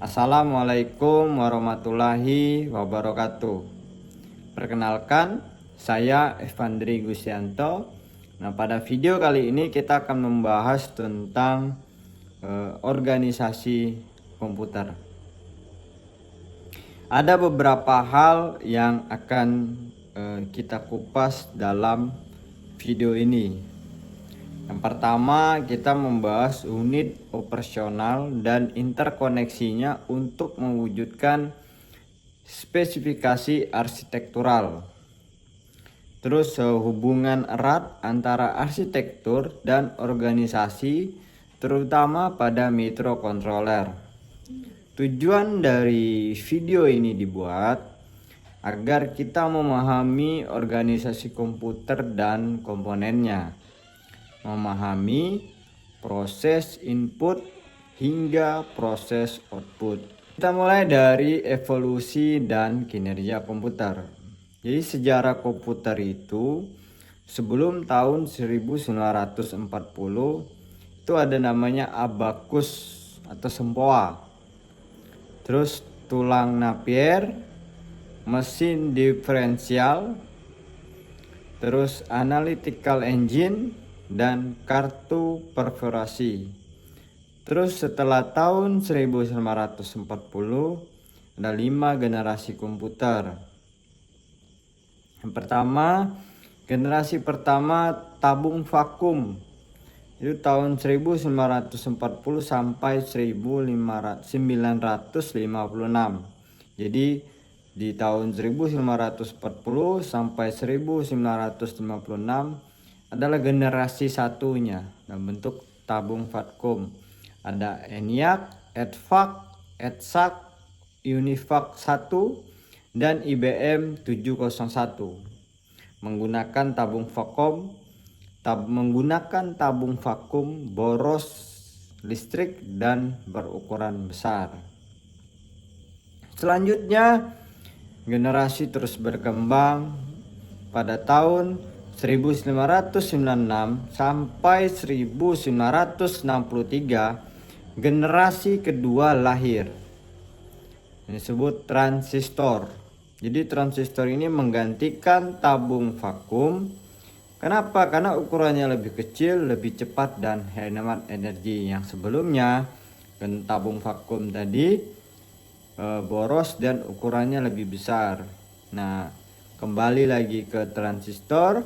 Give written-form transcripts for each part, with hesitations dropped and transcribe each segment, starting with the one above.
Assalamualaikum warahmatullahi wabarakatuh. Perkenalkan, saya Evandri Gusyanto. Nah, pada video kali ini kita akan membahas tentang organisasi komputer. Ada beberapa hal yang akan kita kupas dalam video ini. Yang pertama, kita membahas unit operasional dan interkoneksinya untuk mewujudkan spesifikasi arsitektural. Terus hubungan erat antara arsitektur dan organisasi, terutama pada microcontroller. Tujuan dari video ini dibuat agar kita memahami organisasi komputer dan komponennya, memahami proses input hingga proses output. Kita mulai dari evolusi dan kinerja komputer. Jadi sejarah komputer itu sebelum tahun 1940 itu ada namanya abacus atau sempoa. Terus tulang Napier, mesin diferensial, terus analytical engine, dan kartu perforasi. Terus setelah tahun 1940 ada 5 generasi komputer. Yang pertama, generasi pertama tabung vakum. Itu tahun 1940 sampai 1956. Jadi di tahun 1940 sampai 1956 adalah generasi satunya dalam bentuk tabung vakum. Ada ENIAC, EDVAC, EDSAC, UNIVAC 1 dan IBM 701. Menggunakan tabung vakum boros listrik dan berukuran besar. Selanjutnya generasi terus berkembang. Pada tahun 1996 sampai 1963 generasi kedua lahir. Ini disebut transistor. Jadi transistor ini menggantikan tabung vakum. Kenapa? Karena ukurannya lebih kecil, lebih cepat dan hemat energi. Yang sebelumnya tabung vakum tadi boros dan ukurannya lebih besar. Nah, kembali lagi ke transistor.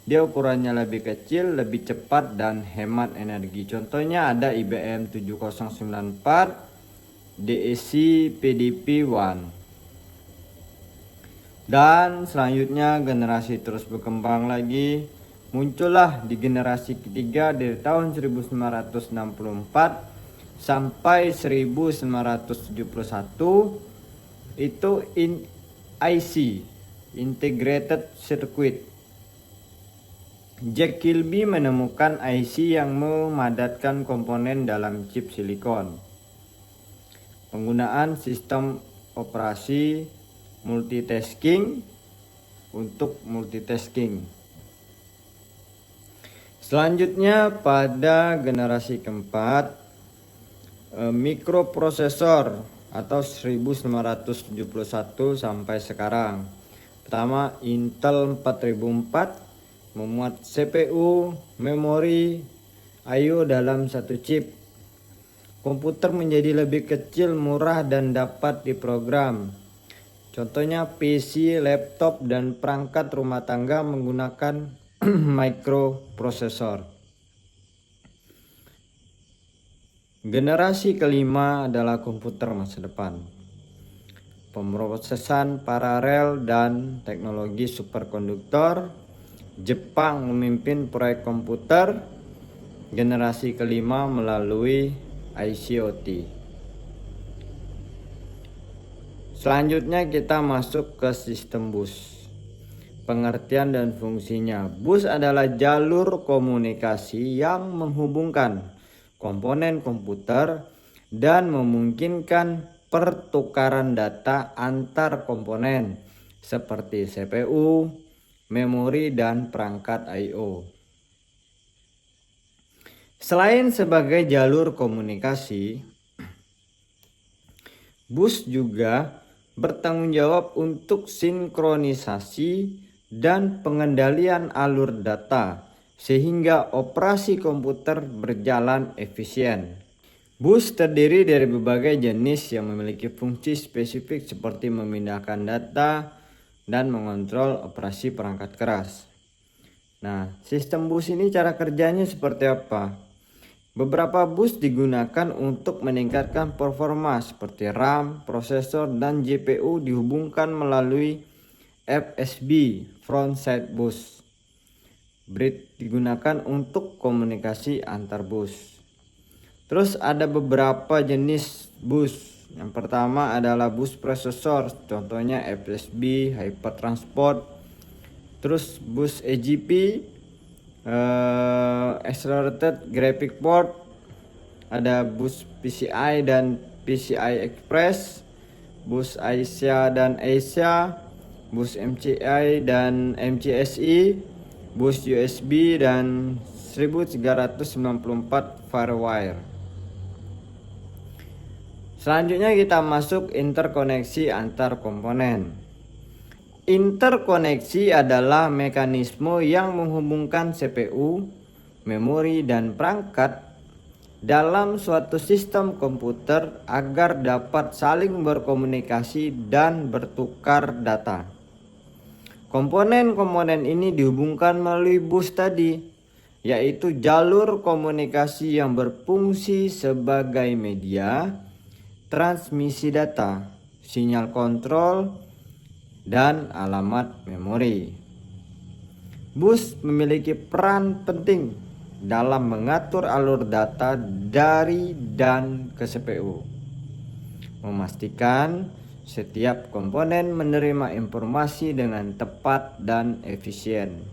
Dia ukurannya lebih kecil, lebih cepat dan hemat energi. Contohnya ada IBM 7094, DEC PDP-1. Dan selanjutnya generasi terus berkembang lagi. Muncullah di generasi ketiga dari tahun 1964 sampai 1971 itu IC, Integrated Circuit. Jack Kilby menemukan IC yang memadatkan komponen dalam chip silikon. Penggunaan sistem operasi multitasking untuk multitasking. Selanjutnya pada generasi keempat, mikroprosesor atau 1971 sampai sekarang. Pertama, Intel 4004 memuat CPU, memori, I/O dalam satu chip. Komputer menjadi lebih kecil, murah, dan dapat diprogram. Contohnya PC, laptop, dan perangkat rumah tangga menggunakan mikroprosesor. Generasi kelima adalah komputer masa depan. Pemrosesan paralel dan teknologi superkonduktor. Jepang memimpin proyek komputer generasi kelima melalui ICOT. Selanjutnya kita masuk ke sistem bus. Pengertian dan fungsinya. Bus adalah jalur komunikasi yang menghubungkan komponen komputer dan memungkinkan pertukaran data antar komponen seperti CPU, memori, dan perangkat I/O. Selain sebagai jalur komunikasi, Bus juga bertanggung jawab untuk sinkronisasi dan pengendalian alur data sehingga operasi komputer berjalan efisien. Bus terdiri dari berbagai jenis yang memiliki fungsi spesifik seperti memindahkan data dan mengontrol operasi perangkat keras. Nah, sistem bus ini cara kerjanya seperti apa? Beberapa bus digunakan untuk meningkatkan performa seperti RAM, prosesor, dan GPU dihubungkan melalui FSB (Front-Side Bus). Bridge digunakan untuk komunikasi antar bus. Terus ada beberapa jenis bus. Yang pertama adalah bus prosesor, contohnya FSB, Hypertransport. Terus bus AGP, Accelerated Graphic Board. Ada bus PCI dan PCI Express, bus Asia dan Asia, bus MCI dan MCSI, bus USB dan 1394 Firewire. Selanjutnya kita masuk interkoneksi antar komponen. Interkoneksi adalah mekanisme yang menghubungkan CPU, memori, dan perangkat dalam suatu sistem komputer agar dapat saling berkomunikasi dan bertukar data. Komponen-komponen ini dihubungkan melalui bus tadi, yaitu jalur komunikasi yang berfungsi sebagai media transmisi data, sinyal kontrol, dan alamat memori. Bus memiliki peran penting dalam mengatur alur data dari dan ke CPU, memastikan setiap komponen menerima informasi dengan tepat dan efisien.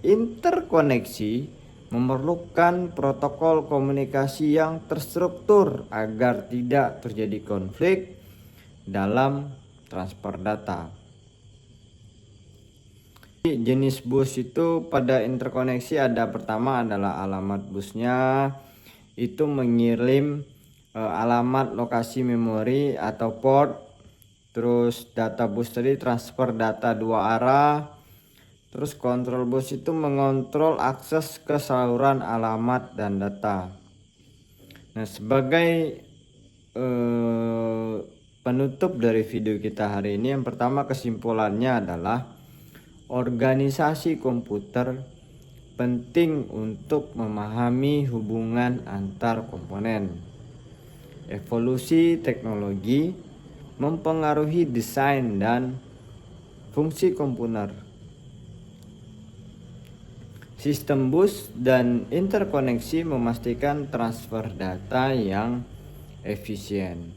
Interkoneksi memerlukan protokol komunikasi yang terstruktur agar tidak terjadi konflik dalam transfer data. Jenis bus itu pada interkoneksi ada, pertama adalah alamat busnya, itu mengirim alamat lokasi memori atau port. Terus data bus tadi transfer data dua arah. Terus kontrol bus itu mengontrol akses ke saluran alamat dan data. Nah, sebagai penutup dari video kita hari ini, yang pertama kesimpulannya adalah organisasi komputer penting untuk memahami hubungan antar komponen. Evolusi teknologi mempengaruhi desain dan fungsi komputer. Sistem bus dan interkoneksi memastikan transfer data yang efisien.